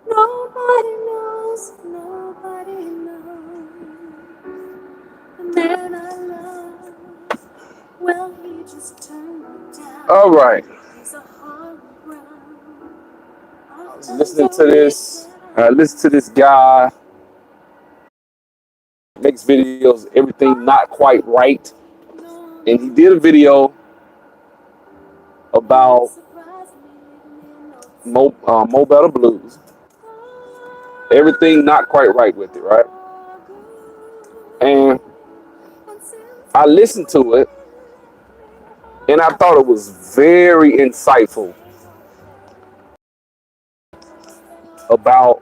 Nobody knows, nobody knows. The man I love, well, he just turned me down. All right. He's a hard ground. I was listening to this. I listened to this guy makes videos, everything not quite right, and he did a video about Mo Better Blues. Everything not quite right with it, right? And I listened to it, and I thought it was very insightful about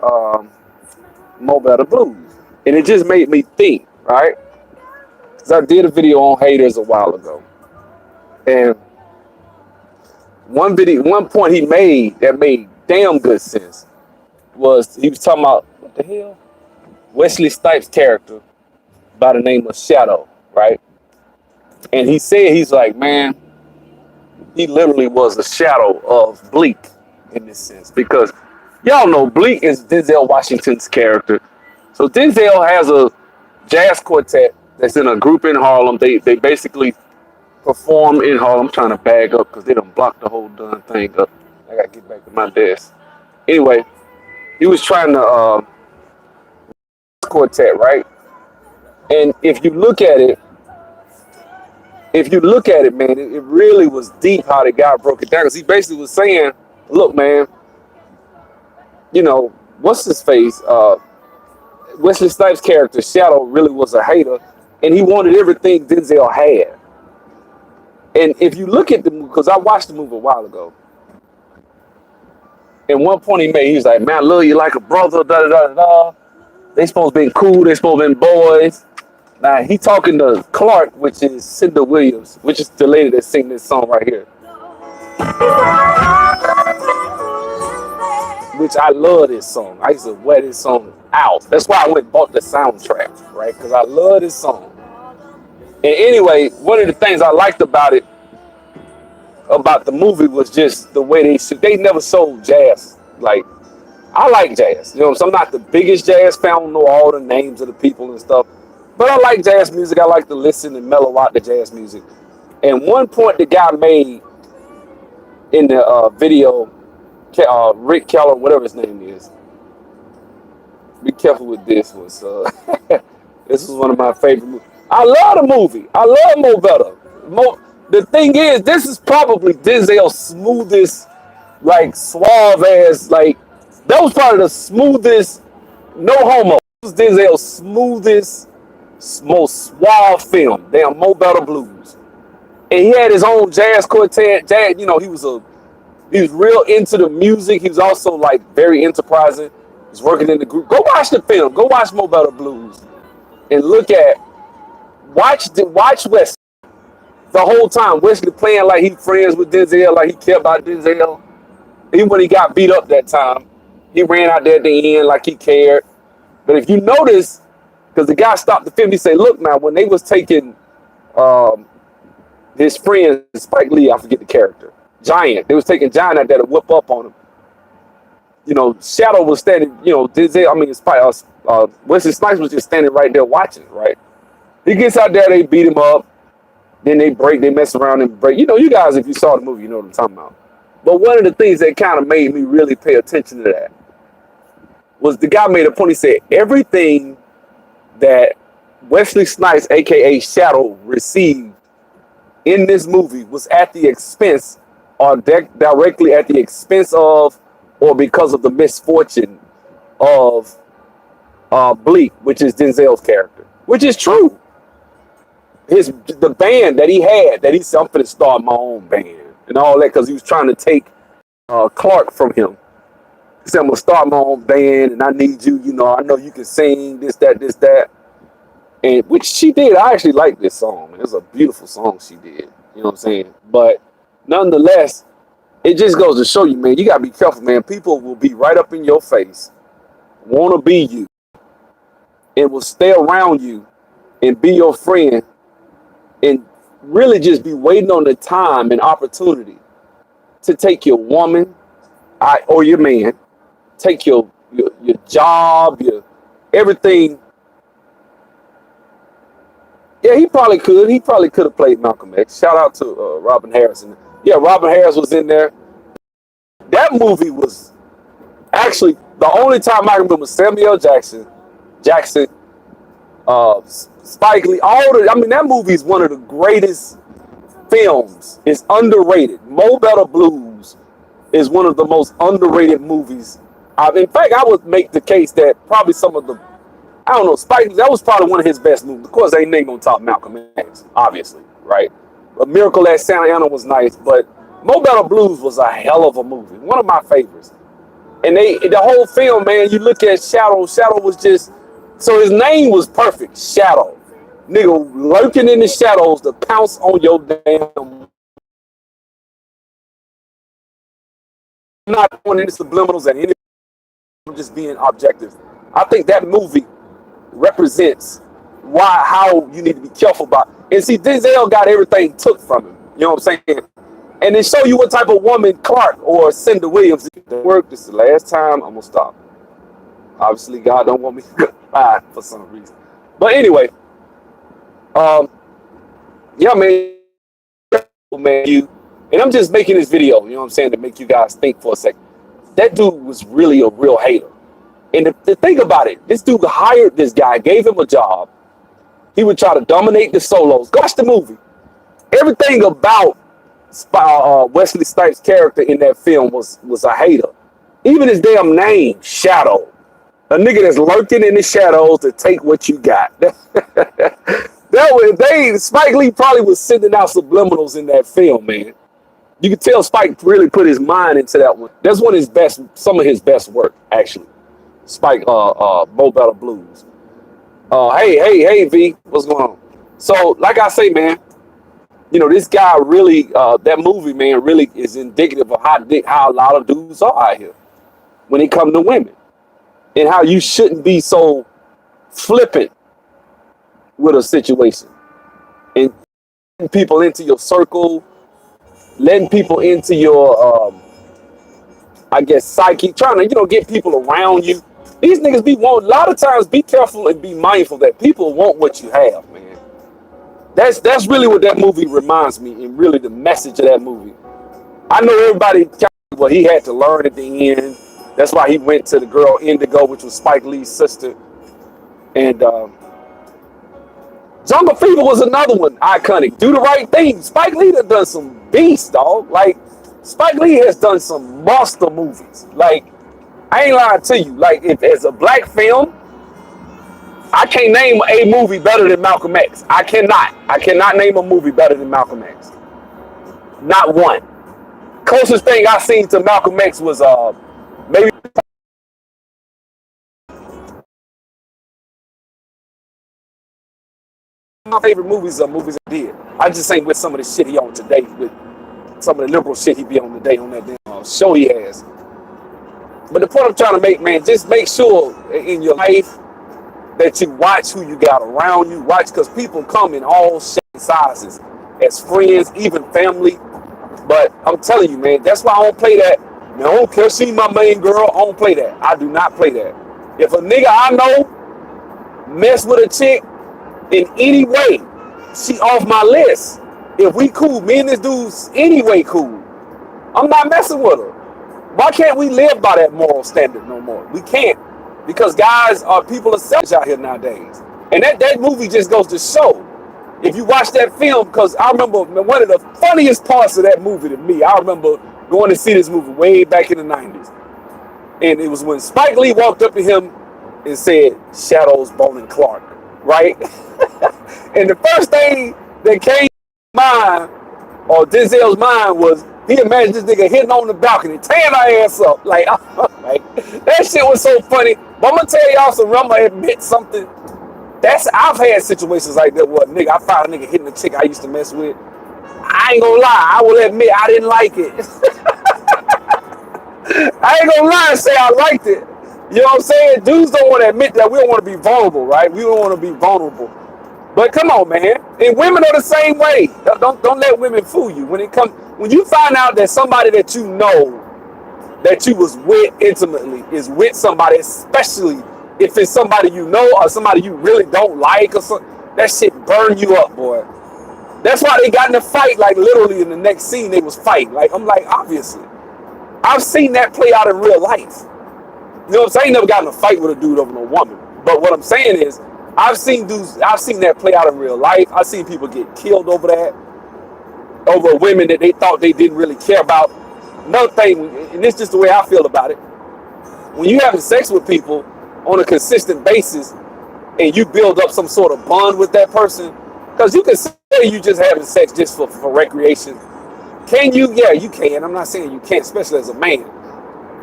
um, Mo Better Blues, and it just made me think, right? Because I did a video on haters a while ago, and one point he made that made damn good sense was he was talking about what the hell Wesley Snipes' character by the name of Shadow, right? And he said he's like, man, he literally was a shadow of Bleak in this sense because y'all know Bleak is Denzel Washington's character. So Denzel has a jazz quartet that's in a group in Harlem. They basically perform in Harlem. I'm trying to bag up because they done blocked the whole darn thing up. I gotta get back to my desk. Anyway, he was trying to quartet, right? And if you look at it, man, it really was deep how the guy broke it down. Because he basically was saying, look, man, you know, what's his face? Wesley Snipes' character, Shadow, really was a hater. And he wanted everything Denzel had. And if you look at the movie, because I watched the movie a while ago, and one point he was like, man, I love you like a brother, da da da da. They supposed to be cool, they supposed to be boys. Now he talking to Clark, which is Cinda Williams, which is the lady that sing this song right here. Which I love this song. I used to wear this song out. That's why I went and bought the soundtrack, right? Because I love this song. And anyway, one of the things I liked about the movie was just the way they never sold jazz. Like, I like jazz. You know, so I'm not the biggest jazz fan. I don't know all the names of the people and stuff. But I like jazz music. I like to listen and mellow out the jazz music. And one point the guy made in the video, Rick Keller, whatever his name is. Be careful with this one. So this was one of my favorite movies. I love the movie. I love Mo Better. The thing is, this is probably Denzel's smoothest, like suave ass, like that was probably the smoothest, no homo. This was Denzel's smoothest, most suave film. Damn, Mo Better Blues. And he had his own jazz quartet. Jazz, you know, he was real into the music. He was also like very enterprising. He was working in the group. Go watch the film. Go watch Mo Better Blues, and watch Wesley the whole time. Wesley playing like he friends with Denzel, like he cared about Denzel. Even when he got beat up that time, he ran out there at the end like he cared. But if you notice, because the guy stopped the film, he said, "Look, now when they was taking his friend Spike Lee, I forget the character, Giant. They was taking Giant out there to whip up on him. You know, Shadow was standing. You know, Wesley Snipes was just standing right there watching. Right, he gets out there, they beat him up, then they mess around and break. You know, you guys, if you saw the movie, you know what I'm talking about. But one of the things that kind of made me really pay attention to that was the guy made a point. He said everything that Wesley Snipes, aka Shadow, received in this movie was at the expense or directly at the expense of or because of the misfortune of Bleak, which is Denzel's character, which is true. The band that he had, that he said, I'm finna start my own band and all that because he was trying to take Clark from him. He said, I'm gonna start my own band and I need you, you know, I know you can sing this, that. And which she did. I actually like this song. It was a beautiful song she did. You know what I'm saying? But nonetheless, it just goes to show you, man, you gotta be careful, man. People will be right up in your face, wanna be you, and will stay around you and be your friend and really just be waiting on the time and opportunity to take your woman or your man take your job, your everything. Yeah, he probably could. He probably could have played Malcolm X. Shout out to Robin Harrison. Yeah, Robin Harris was in there. That movie was actually the only time I remember Samuel Jackson, Spike Lee. I mean, that movie is one of the greatest films. It's underrated. Mo Better Blues is one of the most underrated movies. In fact, I would make the case that probably some of the, I don't know, Spike Lee, that was probably one of his best movies. Of course, ain't name gonna top Malcolm X, obviously, right? A Miracle at Santa Ana was nice, but Mo Better Blues was a hell of a movie. One of my favorites. And the whole film, man, you look at Shadow. Shadow was just, so his name was perfect, Shadow. Nigga lurking in the shadows to pounce on your damn, not going into subliminals and any, just being objective. I think that movie represents how you need to be careful about. And see, Denzel got everything took from him. You know what I'm saying? And they show you what type of woman Clark or Cinda Williams work. This is the last time I'm gonna stop. Obviously, God don't want me to die for some reason. But anyway, yeah, man, and I'm just making this video. You know what I'm saying, to make you guys think for a second. That dude was really a real hater. And the thing about it, this dude hired this guy, gave him a job. He would try to dominate the solos. Watch the movie. Everything about Wesley Snipes' character in that film was a hater. Even his damn name, Shadow. A nigga that's lurking in the shadows to take what you got. Spike Lee probably was sending out subliminals in that film, man. You can tell Spike really put his mind into that one. That's some of his best work, actually. Spike, Mo Better Blues. Hey, V, what's going on? So, like I say, man, you know, this guy really, that movie, man, really is indicative of how a lot of dudes are out here when it comes to women, and how you shouldn't be so flippant with a situation and letting people into your circle, letting people into your, I guess, psyche, trying to, you know, get people around you. These niggas a lot of times, be careful and be mindful that people want what you have, man. That's really what that movie reminds me, and really the message of that movie. I know everybody, well, he had to learn at the end. That's why he went to the girl Indigo, which was Spike Lee's sister. And Jungle Fever was another one, iconic. Do the Right Thing. Spike Lee done some beast, dog. Like, Spike Lee has done some monster movies. Like, I ain't lying to you. Like, if it's a black film, I can't name a movie better than Malcolm X. I cannot name a movie better than Malcolm X. Not one. Closest thing I seen to Malcolm X was maybe my favorite movies are movies I did. I just ain't with some of the shit he on today, with some of the liberal shit he be on today on that damn show he has. But the point I'm trying to make, man, just make sure in your life that you watch who you got around you. Watch, because people come in all shapes and sizes, as friends, even family. But I'm telling you, man, that's why I don't play that. Man, I don't care, she my main girl, I don't play that. I do not play that. If a nigga I know mess with a chick in any way, she off my list. If we cool, me and this dude's anyway cool, I'm not messing with her. Why can't we live by that moral standard no more? We can't. Because people are selfish out here nowadays. And that movie just goes to show. If you watch that film, because I remember one of the funniest parts of that movie to me, I remember going to see this movie way back in the 90s. And it was when Spike Lee walked up to him and said, Shadows, Bone and Clark, right? And the first thing that came to mind, or Denzel's mind, was he imagined this nigga hitting on the balcony, tearing our ass up. Like, that shit was so funny. But I'm gonna tell y'all something, I'm gonna admit something. I've had situations like that where nigga, I found a nigga hitting a chick I used to mess with. I ain't gonna lie, I will admit I didn't like it. I ain't gonna lie and say I liked it. You know what I'm saying? Dudes don't want to admit that. We don't want to be vulnerable, right? We don't want to be vulnerable. But come on, man. And women are the same way. Don't let women fool you. When you find out that somebody that you know that you was with intimately is with somebody, especially if it's somebody you know or somebody you really don't like or something. That shit burn you up, boy. That's why they got in a fight. Like literally in the next scene, they was fighting. Like I'm like, obviously, I've seen that play out in real life. You know what I'm saying? I ain't never got in a fight with a dude over no woman. But what I'm saying is, I've seen that play out in real life. I've seen people get killed over that, over women that they thought they didn't really care about. Another thing, and this is just the way I feel about it, when you having sex with people on a consistent basis and you build up some sort of bond with that person, because you can say you just having sex just for recreation. Can you? Yeah, you can. I'm not saying you can't, especially as a man.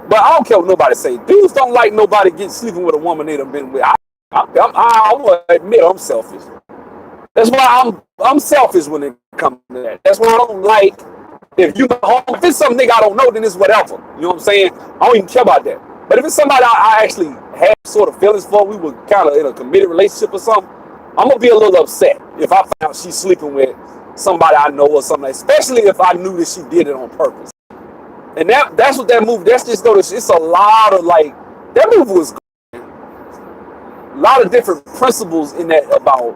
But I don't care what nobody say. Dudes don't like nobody sleeping with a woman they done been with. I will admit I'm selfish. That's why I'm selfish when it comes to that. That's why I don't like, if it's some nigga I don't know, then it's whatever. You know what I'm saying? I don't even care about that. But if it's somebody I actually have sort of feelings for, we were kind of in a committed relationship or something, I'm gonna be a little upset if I find out she's sleeping with somebody I know or something, especially if I knew that she did it on purpose. And that's what that movie, that's just it's a lot of like, that movie was a lot of different principles in that about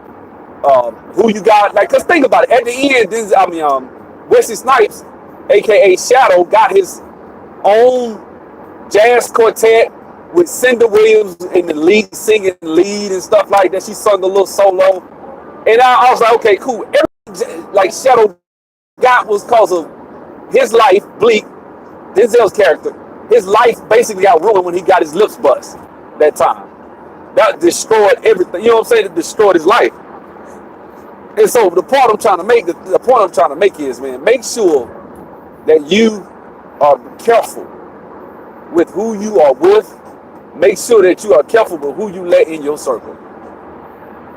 who you got, like, cause think about it, at the end, Wesley Snipes, aka Shadow, got his own jazz quartet with Cinda Williams in the lead, singing lead and stuff like that. She sung a little solo, and I was like, okay, cool. Everything like Shadow got was cause of his life, Bleak, Denzel's character. His life basically got ruined when he got his lips bust that time. That destroyed everything. You know what I'm saying? It destroyed his life. And so the point I'm trying to make is, man, make sure that you are careful with who you are with. Make sure that you are careful with who you let in your circle.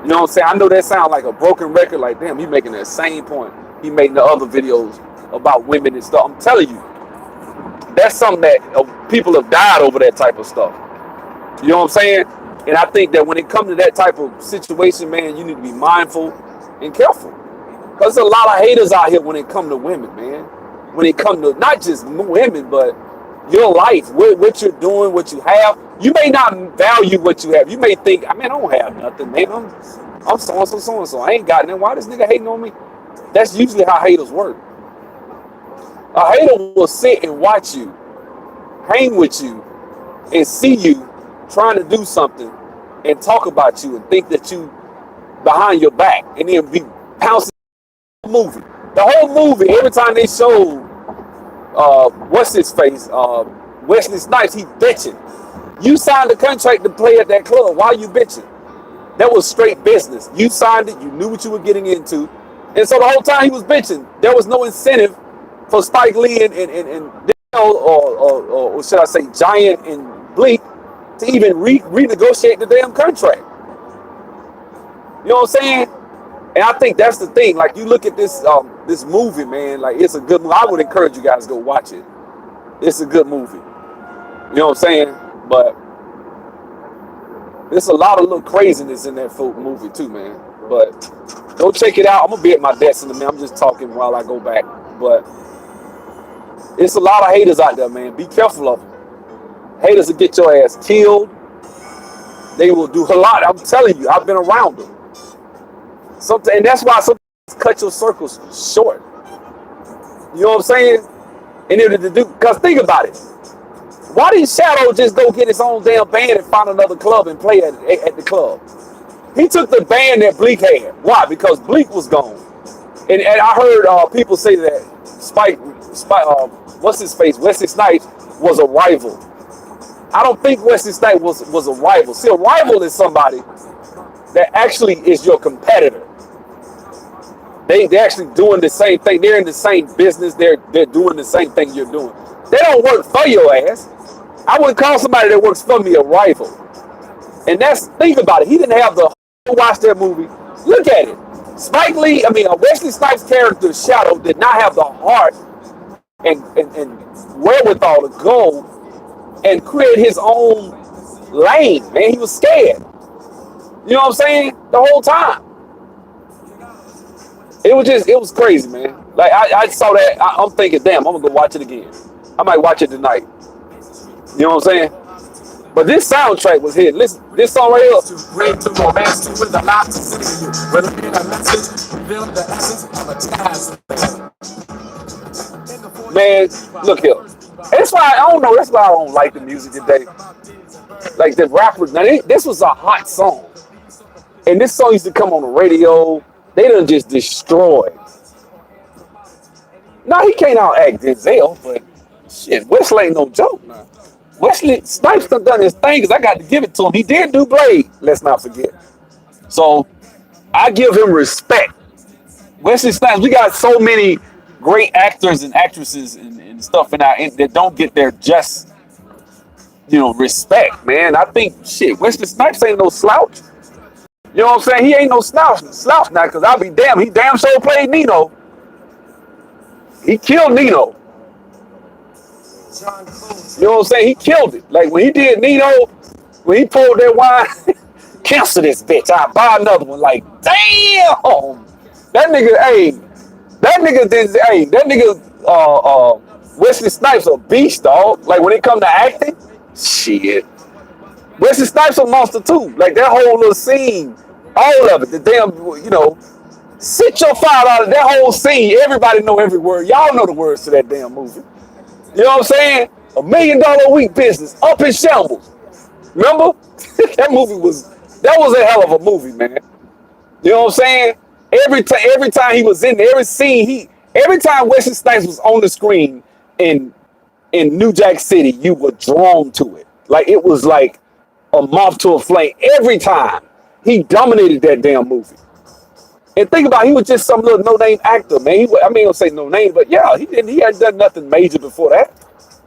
You know what I'm saying? I know that sounds like a broken record, like, damn, he making that same point he made in the other videos about women and stuff. I'm telling you, that's something that people have died over, that type of stuff. You know what I'm saying? And I think that when it comes to that type of situation, man, you need to be mindful and careful. Because there's a lot of haters out here when it comes to women, man. When it comes to not just women, but your life, what you're doing, what you have. You may not value what you have. You may think, I mean, I don't have nothing, man. I'm so-and-so, so-and-so. I ain't got nothing. Why this nigga hating on me? That's usually how haters work. A hater will sit and watch you, hang with you, and see you trying to do something and talk about you and think that you behind your back, and then be pouncing the movie. The whole movie, every time they show what's his face, Wesley Snipes, he bitching. You signed a contract to play at that club. Why are you bitching? That was straight business. You signed it. You knew what you were getting into. And so the whole time he was bitching. There was no incentive for Spike Lee and or should I say Giant and Bleak to even renegotiate the damn contract. You know what I'm saying? And I think that's the thing. Like, you look at this this movie, man, like, it's a good movie. I would encourage you guys to go watch it. It's a good movie. You know what I'm saying? But there's a lot of little craziness in that movie too, man. But go check it out. I'm gonna be at my desk in a minute. I'm just talking while I go back. But it's a lot of haters out there, man. Be careful of them. Haters will get your ass killed. They will do a lot. I'm telling you, I've been around them. And that's why sometimes cut your circles short. You know what I'm saying? And if to do, because think about it. Why didn't Shadow just go get his own damn band and find another club and play at the club? He took the band that Bleak had. Why? Because Bleak was gone. And I heard people say that Spike, what's his face, Wesley Snipes was a rival. I don't think Wesley Snipes was a rival. See, a rival is somebody that actually is your competitor. They're actually doing the same thing. They're in the same business. They're doing the same thing you're doing. They don't work for your ass. I wouldn't call somebody that works for me a rival. And think about it. He didn't have the watch that movie. Look at it. Spike Lee, Wesley Snipes' character Shadow did not have the heart and wherewithal to go and create his own lane. Man, he was scared. You know what I'm saying? The whole time. It was crazy, man. Like, I saw that. I'm thinking, damn, I'm gonna go watch it again. I might watch it tonight. You know what I'm saying? But this soundtrack was hit. Listen, this song right here. Way to romance you with a lot to say to you. Whether it be a message, reveal the essence of a jazz. Man, look here. That's why I don't know. That's why I don't like the music today. Like the rappers. Now this was a hot song, and this song used to come on the radio. They done just destroyed. Now he can't out act Denzel, but shit, Wesley ain't no joke now. Wesley Snipes done his thing because I got to give it to him. He did do Blade. Let's not forget. So I give him respect. Wesley Snipes. We got so many great actors and actresses and stuff that don't get their just respect, man. I think shit. Wesley Snipes ain't no slouch. You know what I'm saying? He ain't no slouch now. Because I'll be damned. He damn sure played Nino. He killed Nino. You know what I'm saying? He killed it. Like when he did Nino, when he pulled that wine, cancel this bitch. I'll buy another one. Like, damn. That nigga, Wesley Snipes a beast, dog. Like when it come to acting, shit. Wesley Snipes a monster too. Like that whole little scene, all of it. The damn, sit your fire out of that whole scene. Everybody know every word. Y'all know the words to that damn movie. You know what I'm saying? $1 million a week business, up in shambles. Remember? that was a hell of a movie, man. You know what I'm saying? Every time he was in there, every time Wesley Snipes was on the screen in New Jack City, you were drawn to it. Like it was like a moth to a flame. Every time he dominated that damn movie. And think about it, he was just some little no-name actor, man. I'll say no name, but yeah, he hadn't done nothing major before that.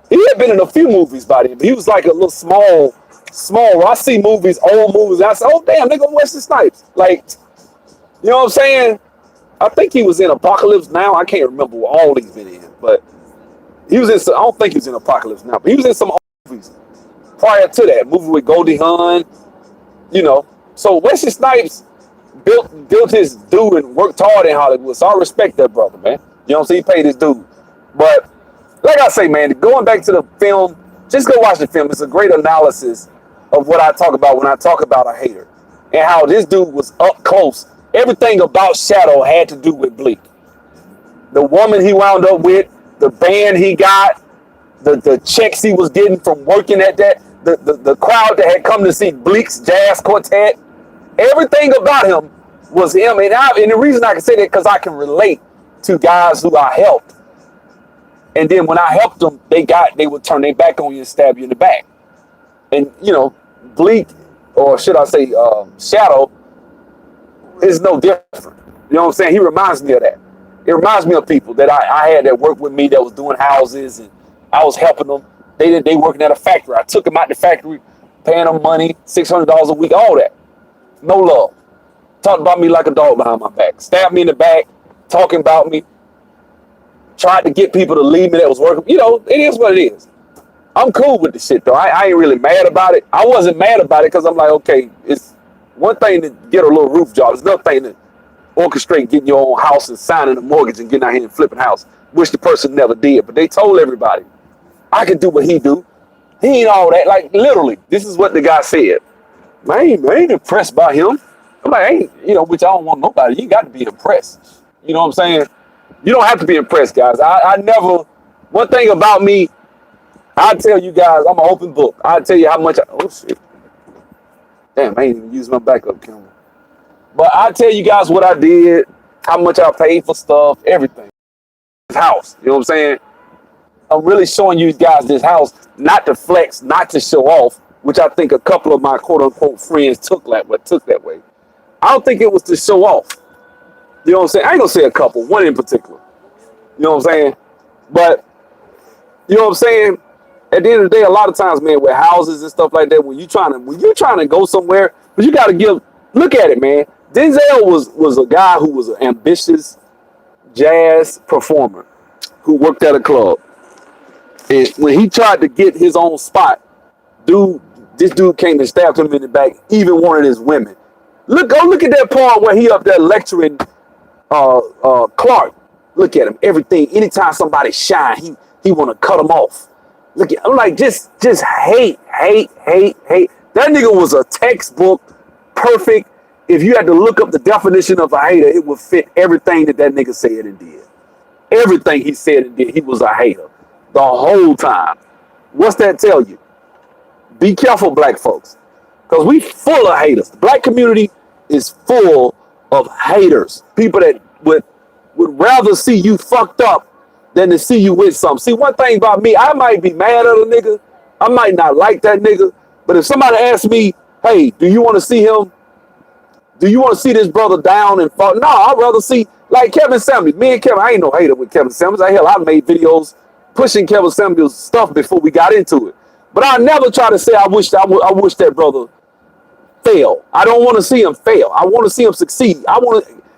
He had been in a few movies by then, but he was like a little small. I see movies, old movies, and I say, oh damn, they go Wesley Snipes. Like, you know what I'm saying? I think he was in Apocalypse Now. I can't remember what all he's been in, but he was in some, I don't think he was in Apocalypse Now, but he was in some old movies prior to that. Movie with Goldie Hawn, So Wesley Snipes built his due and worked hard in Hollywood. So I respect that brother, man. You know what I'm saying? He paid his due. But like I say, man, going back to the film, just go watch the film. It's a great analysis of what I talk about when I talk about a hater. And how this dude was up close. Everything about Shadow had to do with Bleak. The woman he wound up with, the band he got, the checks he was getting from working at that, the crowd that had come to see Bleak's jazz quartet. Everything about him was him. And the reason I can say that because I can relate to guys who I helped. And then when I helped them, they would turn their back on you and stab you in the back. And, Bleak, or should I say Shadow, is no different. You know what I'm saying? He reminds me of that. It reminds me of people that I had that worked with me that was doing houses and I was helping them. They working at a factory. I took them out the factory, paying them money, $600 a week, all that. No love. Talked about me like a dog behind my back. Stabbed me in the back, talking about me. Tried to get people to leave me that was working. It is what it is. I'm cool with the shit, though. I ain't really mad about it. I wasn't mad about it because I'm like, okay, it's one thing to get a little roof job. It's another thing to orchestrate getting your own house and signing a mortgage and getting out here and flipping house, which the person never did. But they told everybody, I can do what he do. He ain't all that. Like, literally, this is what the guy said. I ain't impressed by him. I'm like, which I don't want nobody. You got to be impressed. You know what I'm saying? You don't have to be impressed, guys. I never, one thing about me, I tell you guys, I'm an open book. I tell you how much, oh shit. Damn, I ain't even used my backup camera. But I tell you guys what I did, how much I paid for stuff, everything. This house, you know what I'm saying? I'm really showing you guys this house, not to flex, not to show off, which I think a couple of my quote-unquote friends took that way. I don't think it was to show off. You know what I'm saying? I ain't gonna say a couple, one in particular. You know what I'm saying? But, you know what I'm saying? At the end of the day, a lot of times, man, with houses and stuff like that, when you're trying to go somewhere, but you gotta look at it, man. Denzel was a guy who was an ambitious jazz performer who worked at a club. And when he tried to get his own spot, this dude came and stabbed him in the back, even one of his women. Go look at that part where he up there lecturing Clark. Look at him. Everything. Anytime somebody shine, he want to cut him off. Look at, I'm like, just hate, hate, hate, hate. That nigga was a textbook, perfect. If you had to look up the definition of a hater, it would fit everything that nigga said and did. Everything he said and did, he was a hater the whole time. What's that tell you? Be careful, black folks, because we full of haters. The black community is full of haters. People that would rather see you fucked up than to see you with something. See, one thing about me, I might be mad at a nigga. I might not like that nigga. But if somebody asks me, hey, do you want to see him? Do you want to see this brother down and fall? No, I'd rather see, like Kevin Samuels. Me and Kevin, I ain't no hater with Kevin Samuels. I made videos pushing Kevin Samuels' stuff before we got into it. But I never try to say I wish that brother fail. I don't want to see him fail. I want to see him succeed.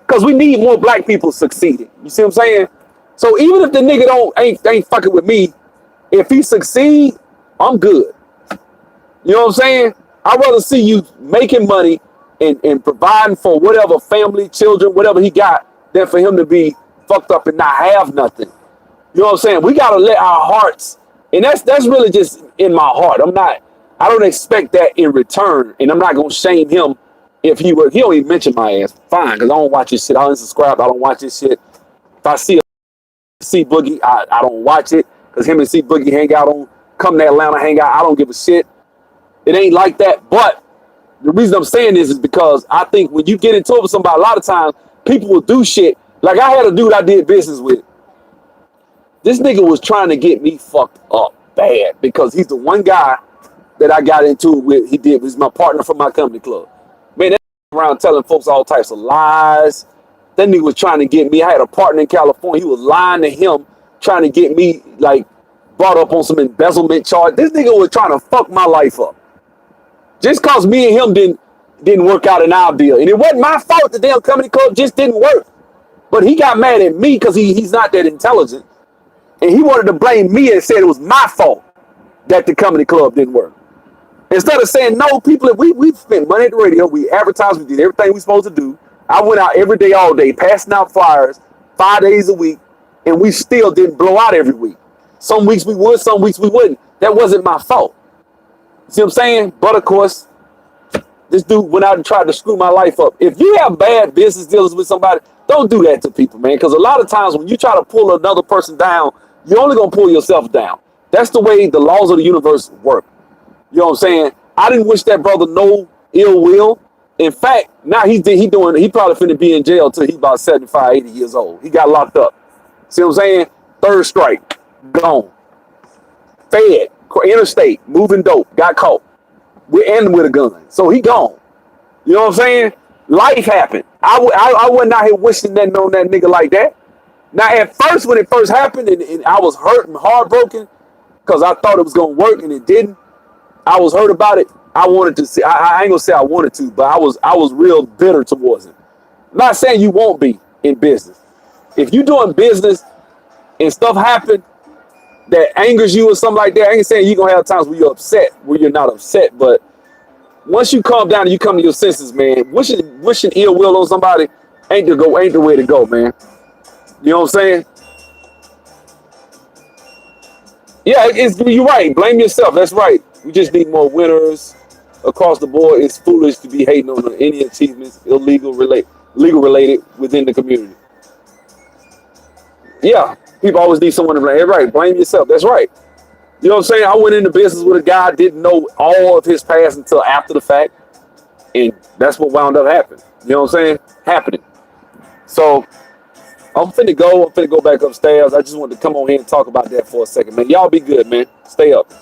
Because we need more black people succeeding. You see what I'm saying? So even if the nigga ain't fucking with me, if he succeed, I'm good. You know what I'm saying? I'd rather see you making money and providing for whatever family, children, whatever he got, than for him to be fucked up and not have nothing. You know what I'm saying? We gotta let our hearts, and that's really just in my heart. I don't expect that in return, and I'm not gonna shame him if he don't even mention my ass. Fine, because I don't watch his shit. I unsubscribe. I don't watch his shit. If I see C Boogie, I don't watch it, because him and C Boogie hang out come to Atlanta, hang out. I don't give a shit. It ain't like that. But the reason I'm saying this is because I think when you get into it with somebody, a lot of times people will do shit. Like I had a dude I did business with. This nigga was trying to get me fucked up bad because he's the one guy that I got into it with. He's my partner from my company club. Man, that around telling folks all types of lies. That nigga was trying to get me. I had a partner in California. He was lying to him, trying to get me like brought up on some embezzlement charge. This nigga was trying to fuck my life up. Just cause me and him didn't work out in our deal. And it wasn't my fault. The damn company club just didn't work. But he got mad at me because he's not that intelligent. And he wanted to blame me and said it was my fault that the comedy club didn't work. Instead of saying, no, people, we spent money at the radio, we advertised, we did everything we supposed to do. I went out every day, all day, passing out flyers, 5 days a week, and we still didn't blow out every week. Some weeks we would, some weeks we wouldn't. That wasn't my fault. See what I'm saying? But of course, this dude went out and tried to screw my life up. If you have bad business dealings with somebody, don't do that to people, man. Because a lot of times when you try to pull another person down, you're only going to pull yourself down. That's the way the laws of the universe work. You know what I'm saying? I didn't wish that brother no ill will. In fact, now he probably finna be in jail till he's about 75, 80 years old. He got locked up. See what I'm saying? Third strike, gone. Fed, interstate, moving dope, got caught. We're ending with a gun. So he gone. You know what I'm saying? Life happened. I wasn't out here wishing that on that nigga like that. Now, at first, when it first happened, and I was hurt and heartbroken because I thought it was going to work and it didn't. I was hurt about it. I wanted to see. I ain't gonna say I wanted to, but I was real bitter towards it. I'm not saying you won't be in business. If you're doing business and stuff happen that angers you or something like that, I ain't saying you're gonna have times where you're upset, where you're not upset. But once you calm down and you come to your senses, man, wishing ill will on somebody ain't the way to go, man. You know what I'm saying? Yeah, you're right. Blame yourself. That's right. We just need more winners across the board. It's foolish to be hating on any achievements legal related within the community. Yeah, people always need someone to blame. That's right. Blame yourself. That's right. You know what I'm saying? I went into business with a guy, didn't know all of his past until after the fact, and that's what wound up happening. You know what I'm saying? Happening. So I'm finna go back upstairs. I just wanted to come on here and talk about that for a second, man. Y'all be good, man. Stay up.